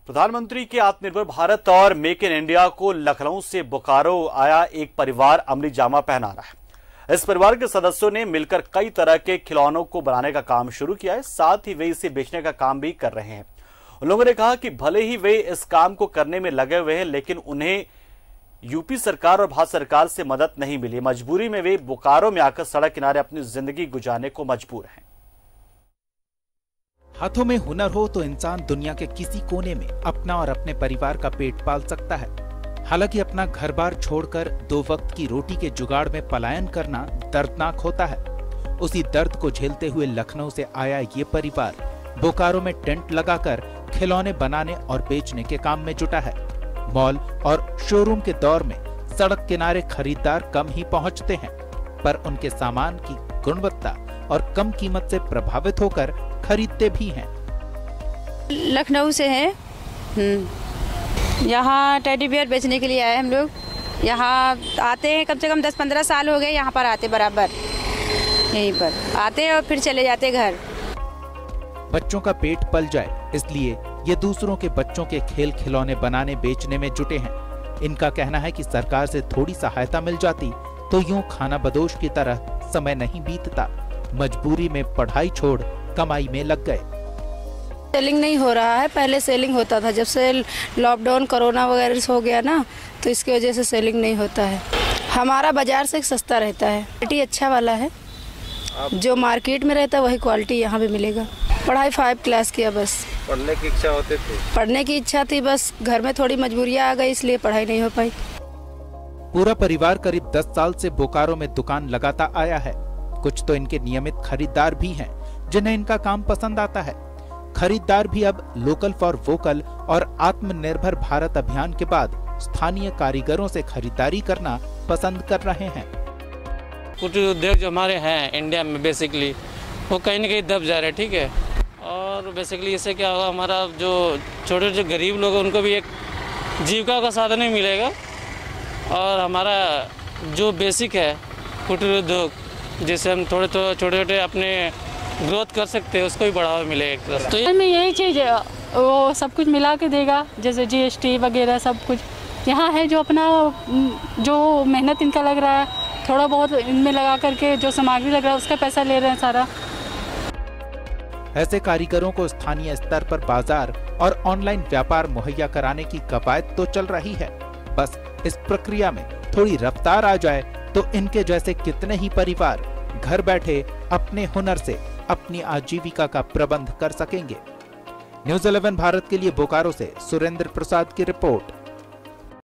प्रधानमंत्री के आत्मनिर्भर भारत और मेक इन इंडिया को लखनऊ से बोकारो आया एक परिवार अमली जामा पहना रहा है। इस परिवार के सदस्यों ने मिलकर कई तरह के खिलौनों को बनाने का काम शुरू किया है, साथ ही वे इसे बेचने का काम भी कर रहे हैं। उन लोगों ने कहा कि भले ही वे इस काम को करने में लगे हुए हैं, लेकिन उन्हें यूपी सरकार और भारत सरकार से मदद नहीं मिली। मजबूरी में वे बोकारो में आकर सड़क किनारे अपनी जिंदगी गुजारने को मजबूर हैं। हाथों में हुनर हो तो इंसान दुनिया के किसी कोने में अपना और अपने परिवार का पेट पाल सकता है। हालांकि अपना घर बार छोड़कर 2 वक्त की रोटी के जुगाड़ में पलायन करना दर्दनाक होता है। उसी दर्द को झेलते हुए लखनऊ से आया ये परिवार बोकारो में टेंट लगाकर खिलौने बनाने और बेचने के काम में जुटा है। मॉल और शोरूम के दौर में सड़क किनारे खरीदार कम ही पहुंचते हैं, पर उनके सामान की गुणवत्ता और कम कीमत से प्रभावित होकर खरीदते भी हैं। लखनऊ से हैं, यहाँ टेडी बियर बेचने के लिए आए हम लोग। यहाँ आते हैं, कम से कम 10-15 साल हो गए यहाँ पर आते, बराबर यहीं पर आते हैं और फिर चले जाते घर। बच्चों का पेट पल जाए इसलिए ये दूसरों के बच्चों के खेल खिलौने बनाने बेचने में जुटे हैं। इनका कहना है कि सरकार से थोड़ी सहायता मिल जाती तो यूं खाना बदोश की तरह समय नहीं बीतता। मजबूरी में पढ़ाई छोड़ कमाई में लग गए। सेलिंग नहीं हो रहा है, पहले सेलिंग होता था। जब से लॉकडाउन कोरोना वगैरह हो गया ना, तो इसकी वजह से सेलिंग नहीं होता है। हमारा बाजार से सस्ता रहता है, क्वालिटी अच्छा वाला है। जो मार्केट में रहता है वही क्वालिटी यहाँ भी मिलेगा। पढ़ाई 5 क्लास किया बस। पढ़ने की इच्छा होती थी? पढ़ने की इच्छा थी, बस घर में थोड़ी मजबूरियाँ आ गई, इसलिए पढ़ाई नहीं हो पाई। पूरा परिवार करीब 10 साल से बोकारो में दुकान लगाता आया है। कुछ तो इनके नियमित खरीदार भी हैं जिन्हें इनका काम पसंद आता है। खरीदार भी अब लोकल फॉर वोकल और आत्मनिर्भर भारत अभियान के बाद स्थानीय कारीगरों से खरीदारी करना पसंद कर रहे हैं। कुटीर उद्योग जो हमारे हैं इंडिया में बेसिकली वो कहीं न कहीं दब जा रहे हैं, ठीक है। और बेसिकली इससे क्या होगा, हमारा जो छोटे जो गरीब लोग हैं उनको भी एक जीविका का साधन ही मिलेगा। और हमारा जो बेसिक है कुटीर उद्योग, जिससे हम थोड़े तो छोटे अपने ग्रोथ कर सकते हैं, उसको भी बढ़ावा मिलेगा। तो इसमें यही चीज़ वो सब कुछ मिला के देगा, जैसे GST वगैरह सब कुछ यहाँ है। जो अपना जो मेहनत इनका लग रहा है, थोड़ा बहुत इनमें लगा करके जो सामग्री लग रहा है उसका पैसा ले रहे हैं सारा। ऐसे कारीगरों को स्थानीय स्तर पर बाजार और ऑनलाइन व्यापार मुहैया कराने की कवायद तो चल रही है। बस इस प्रक्रिया में थोड़ी रफ्तार आ जाए तो इनके जैसे कितने ही परिवार घर बैठे अपने हुनर से अपनी आजीविका का प्रबंध कर सकेंगे। न्यूज़ 11 भारत के लिए बोकारो से सुरेंद्र प्रसाद की रिपोर्ट।